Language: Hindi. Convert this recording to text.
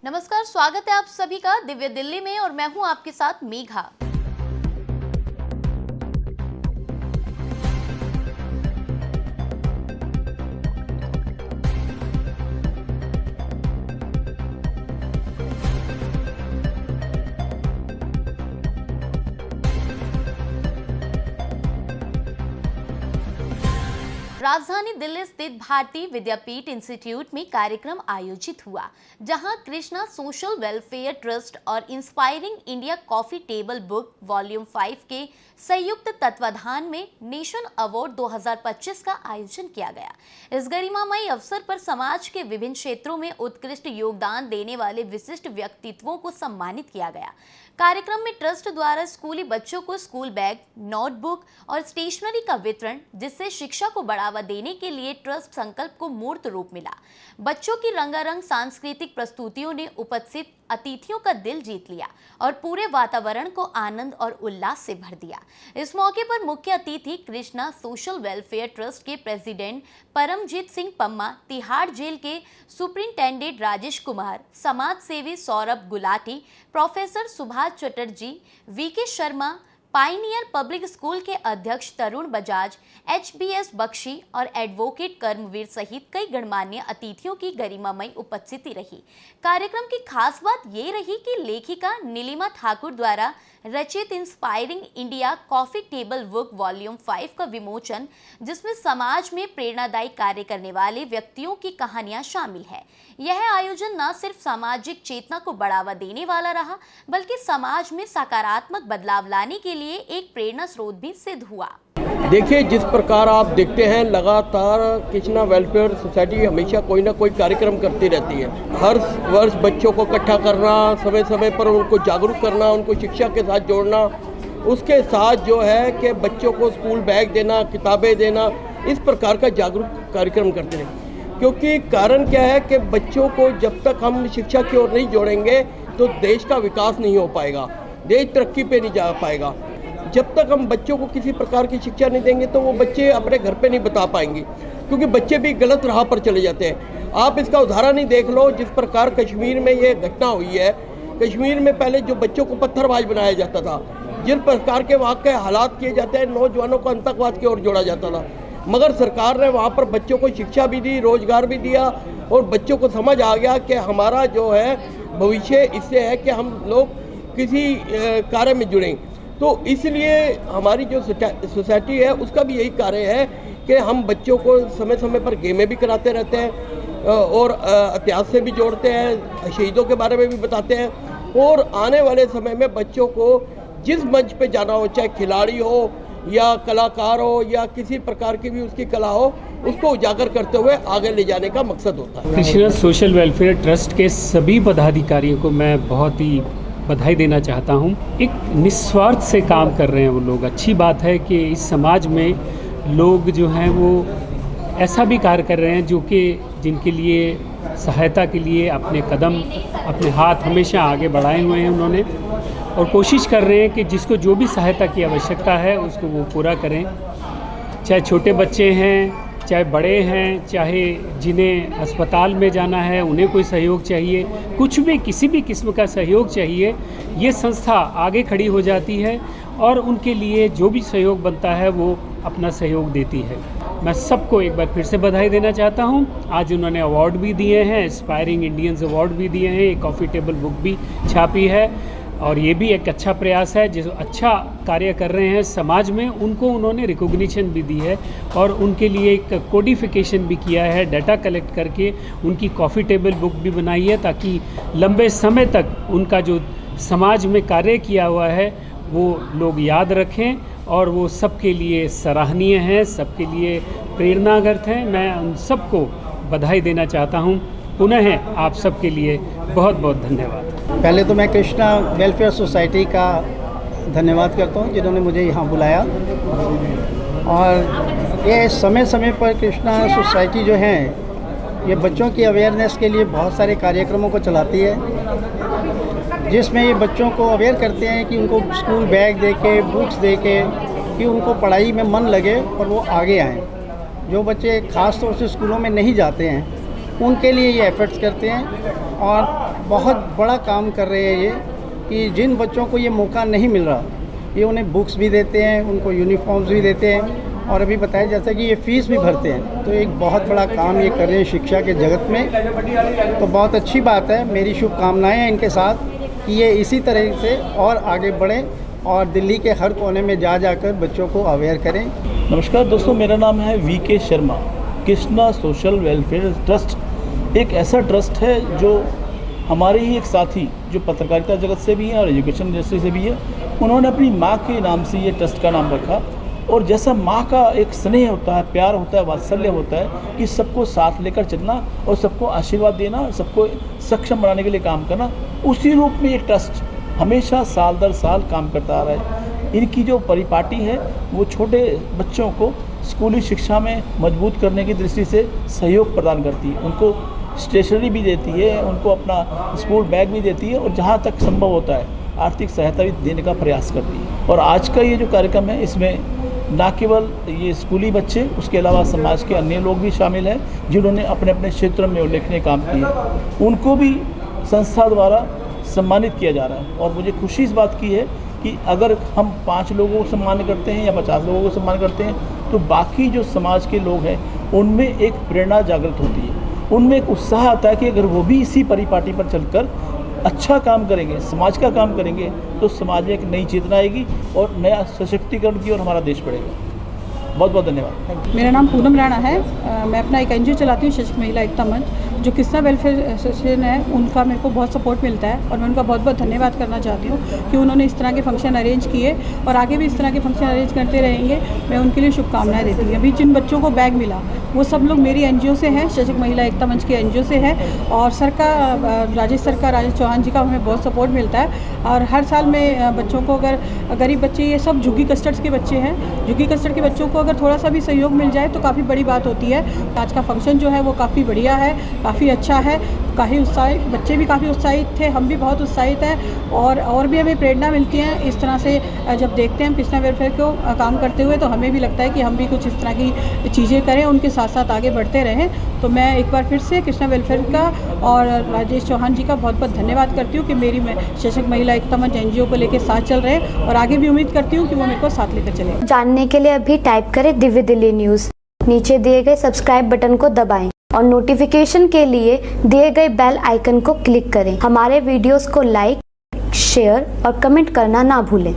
नमस्कार, स्वागत है आप सभी का दिव्य दिल्ली में और मैं हूं आपके साथ मेघा। राजधानी दिल्ली स्थित भारतीय विद्यापीठ इंस्टीट्यूट में कार्यक्रम आयोजित हुआ, जहां कृष्णा सोशल वेलफेयर ट्रस्ट और inspiring India coffee table book volume 5 के संयुक्त तत्वाधान में नेशन अवार्ड 2025 का आयोजन किया गया। इस गरिमामयी अवसर पर समाज के विभिन्न क्षेत्रों में उत्कृष्ट योगदान देने वाले विशिष्ट व्यक्तित्वों को सम्मानित किया गया। कार्यक्रम में ट्रस्ट द्वारा स्कूली बच्चों को स्कूल बैग, नोटबुक और स्टेशनरी का वितरण, जिससे शिक्षा को बढ़ावा देने के लिए ट्रस्ट संकल्प को मूर्त रूप मिला। बच्चों की रंगारंग सांस्कृतिक प्रस्तुतियों ने उपस्थित अतिथियों का दिल जीत लिया और पूरे वातावरण को आनंद और उल्लास से भर दिया। इस मौके पर मुख्य अतिथि कृष्णा सोशल वेलफेयर ट्रस्ट के प्रेसिडेंट परमजीत सिंह पम्मा, तिहाड़ जेल के सुप्रिंटेंडेंट राजेश कुमार, समाज सेवी Saurabh Gulati, professor Subhash Chatterjee, VK Sharma, pioneer public school के अध्यक्ष तरुण बजाज, HBS बख्शी और एडवोकेट कर्मवीर सहित कई गणमान्य अतिथियों की गरिमामयी उपस्थिति रही। कार्यक्रम की खास बात ये रही कि लेखिका नीलिमा ठाकुर द्वारा रचित inspiring India coffee table book volume 5 का विमोचन, जिसमें समाज में प्रेरणादायी कार्य करने वाले व्यक्तियों की कहानियां शामिल है। यह आयोजन न सिर्फ सामाजिक चेतना को बढ़ावा देने वाला रहा, बल्कि समाज में सकारात्मक बदलाव लाने के लिए एक प्रेरणा स्रोत भी सिद्ध हुआ। देखिए, जिस प्रकार आप देखते हैं, लगातार कृष्णा वेलफेयर सोसाइटी हमेशा कोई ना कोई कार्यक्रम करती रहती है। हर वर्ष बच्चों को इकट्ठा करना, समय समय पर उनको जागरूक करना, उनको शिक्षा के साथ जोड़ना, उसके साथ जो है कि बच्चों को स्कूल बैग देना, किताबें देना, इस प्रकार का जागरूक कार्यक्रम करते हैं। क्योंकि कारण क्या है कि बच्चों को जब तक हम शिक्षा की ओर नहीं जोड़ेंगे तो देश का विकास नहीं हो पाएगा, देश तरक्की पे नहीं जा पाएगा। जब तक हम बच्चों को किसी प्रकार की शिक्षा नहीं देंगे तो वो बच्चे अपने घर पे नहीं बता पाएंगे, क्योंकि बच्चे भी गलत राह पर चले जाते हैं। आप इसका उदाहरण ही देख लो, जिस प्रकार कश्मीर में ये घटना हुई है। कश्मीर में पहले जो बच्चों को पत्थरबाज बनाया जाता था, जिन प्रकार के वहाँ के हालात किए जाते हैं, नौजवानों को आतंकवाद की ओर जोड़ा जाता था, मगर सरकार ने वहाँ पर बच्चों को शिक्षा भी दी, रोजगार भी दिया और बच्चों को समझ आ गया कि हमारा जो है भविष्य इससे है कि हम लोग किसी कार्य में जुड़ें। तो इसलिए हमारी जो सोसाइटी है उसका भी यही कार्य है कि हम बच्चों को समय समय पर गेमें भी कराते रहते हैं और इतिहास से भी जोड़ते हैं, शहीदों के बारे में भी बताते हैं। और आने वाले समय में बच्चों को जिस मंच पे जाना हो, चाहे खिलाड़ी हो या कलाकार हो या किसी प्रकार की भी उसकी कला हो, उसको उजागर करते हुए आगे ले जाने का मकसद होता है। कृष्णा सोशल वेलफेयर ट्रस्ट के सभी पदाधिकारियों को मैं बहुत ही बधाई देना चाहता हूं। एक निस्वार्थ से काम कर रहे हैं वो लोग। अच्छी बात है कि इस समाज में लोग जो हैं वो ऐसा भी कार्य कर रहे हैं जो कि जिनके लिए सहायता के लिए अपने कदम, अपने हाथ हमेशा आगे बढ़ाए हुए हैं उन्होंने, और कोशिश कर रहे हैं कि जिसको जो भी सहायता की आवश्यकता है उसको वो पूरा करें। चाहे छोटे बच्चे हैं, चाहे बड़े हैं, चाहे जिन्हें अस्पताल में जाना है उन्हें कोई सहयोग चाहिए, कुछ भी किसी भी किस्म का सहयोग चाहिए, ये संस्था आगे खड़ी हो जाती है और उनके लिए जो भी सहयोग बनता है वो अपना सहयोग देती है। मैं सबको एक बार फिर से बधाई देना चाहता हूँ। आज उन्होंने अवार्ड भी दिए हैं, इंस्पायरिंग इंडियंस अवार्ड भी दिए हैं, एक कॉफ़ी टेबल बुक भी छापी है और ये भी एक अच्छा प्रयास है। जो अच्छा कार्य कर रहे हैं समाज में उनको उन्होंने रिकॉग्निशन भी दी है और उनके लिए एक कोडिफिकेशन भी किया है, डाटा कलेक्ट करके उनकी कॉफ़ी टेबल बुक भी बनाई है, ताकि लंबे समय तक उनका जो समाज में कार्य किया हुआ है वो लोग याद रखें और वो सबके लिए सराहनीय है, सबके लिए प्रेरणागत हैं। मैं उन सबको बधाई देना चाहता हूँ। पुनः आप सबके लिए बहुत बहुत धन्यवाद। पहले तो मैं कृष्णा वेलफेयर सोसाइटी का धन्यवाद करता हूँ जिन्होंने मुझे यहाँ बुलाया, और ये समय समय पर कृष्णा सोसाइटी जो है ये बच्चों की अवेयरनेस के लिए बहुत सारे कार्यक्रमों को चलाती है, जिसमें ये बच्चों को अवेयर करते हैं कि उनको स्कूल बैग दे के, बुक्स दे के, कि उनको पढ़ाई में मन लगे और वो आगे आएँ। जो बच्चे ख़ास तौर से स्कूलों में नहीं जाते हैं उनके लिए ये एफर्ट्स करते हैं और बहुत बड़ा काम कर रहे हैं ये, कि जिन बच्चों को ये मौका नहीं मिल रहा, ये उन्हें बुक्स भी देते हैं, उनको यूनिफॉर्म्स भी देते हैं, और अभी बताया जैसा कि ये फ़ीस भी भरते हैं। तो एक बहुत बड़ा काम ये कर रहे हैं शिक्षा के जगत में, तो बहुत अच्छी बात है। मेरी शुभकामनाएं हैं इनके साथ कि ये इसी तरह से और आगे बढ़ें और दिल्ली के हर कोने में जा जाकर बच्चों को अवेयर करें। नमस्कार दोस्तों, मेरा नाम है VK Sharma. Krishna social welfare trust एक ऐसा ट्रस्ट है जो हमारे ही एक साथी जो पत्रकारिता जगत से भी हैं और एजुकेशन इंडस्ट्री से भी है, उन्होंने अपनी माँ के नाम से ये ट्रस्ट का नाम रखा। और जैसा माँ का एक स्नेह होता है, प्यार होता है, वात्सल्य होता है कि सबको साथ लेकर चलना और सबको आशीर्वाद देना, सबको सक्षम बनाने के लिए काम करना, उसी रूप में ये ट्रस्ट हमेशा साल दर साल काम करता आ रहा है। इनकी जो परिपाटी है वो छोटे बच्चों को स्कूली शिक्षा में मजबूत करने की दृष्टि से सहयोग प्रदान करती है। उनको स्टेशनरी भी देती है, उनको अपना स्कूल बैग भी देती है, और जहाँ तक संभव होता है आर्थिक सहायता भी देने का प्रयास करती है। और आज का ये जो कार्यक्रम है, इसमें न केवल ये स्कूली बच्चे, उसके अलावा समाज के अन्य लोग भी शामिल हैं जिन्होंने अपने अपने क्षेत्र में उल्लेखनीय काम किए, उनको भी संस्था द्वारा सम्मानित किया जा रहा है। और मुझे खुशी इस बात की है कि अगर हम 5 लोगों को सम्मान करते हैं या 50 लोगों को सम्मान करते हैं, तो बाकी जो समाज के लोग हैं उनमें एक प्रेरणा जागृत होती है, उनमें एक उत्साह आता है कि अगर वो भी इसी परिपाटी पर चलकर अच्छा काम करेंगे, समाज का काम करेंगे, तो समाज में एक नई चेतना आएगी और नया सशक्तिकरण की और हमारा देश बढ़ेगा। बहुत बहुत धन्यवाद। मेरा नाम पूनम राणा है। मैं अपना एक एनजीओ चलाती हूँ, सशक्त महिला एकता मंच, जो कृष्णा वेलफेयर एसोसिएशन है, उनका मेरे को बहुत सपोर्ट मिलता है और मैं उनका बहुत बहुत धन्यवाद करना चाहती हूँ कि उन्होंने इस तरह के फंक्शन अरेंज किए और आगे भी इस तरह के फंक्शन अरेंज करते रहेंगे। मैं उनके लिए शुभकामनाएं देती हूँ। अभी जिन बच्चों को बैग मिला वो सब लोग मेरी एनजीओ से हैं, सशक्त महिला एकता मंच के एनजीओ से है, और सरकार राजेश चौहान जी का हमें बहुत सपोर्ट मिलता है। और हर साल में बच्चों को, अगर गरीब बच्चे, ये सब झुग्गी कस्टर्ड्स के बच्चे हैं, झुग्गी कस्टर्ड के बच्चों को अगर थोड़ा सा भी सहयोग मिल जाए तो काफ़ी बड़ी बात होती है। आज का फंक्शन जो है वो काफ़ी बढ़िया है, काफ़ी अच्छा है, काफ़ी उत्साहित, बच्चे भी काफ़ी उत्साहित थे, हम भी बहुत उत्साहित हैं, और भी हमें प्रेरणा मिलती है इस तरह से। जब देखते हैं कृष्णा वेलफेयर को काम करते हुए, तो हमें भी लगता है कि हम भी कुछ इस तरह की चीज़ें करें, उनके साथ साथ आगे बढ़ते रहें। तो मैं एक बार फिर से कृष्णा वेलफेयर का और राजेश चौहान जी का बहुत बहुत धन्यवाद करती हूँ कि मेरी सशक्त महिला एकता मंच एनजीओ को लेकर साथ चल रहे हैं, और आगे भी उम्मीद करती हूँ कि वो मेरे को साथ लेकर चले। जानने के लिए अभी टाइप करें दिव्य दिल्ली न्यूज़, नीचे दिए गए सब्सक्राइब बटन को दबाएं और नोटिफिकेशन के लिए दिए गए बेल आइकन को क्लिक करें। हमारे वीडियोस को लाइक, शेयर और कमेंट करना ना भूलें।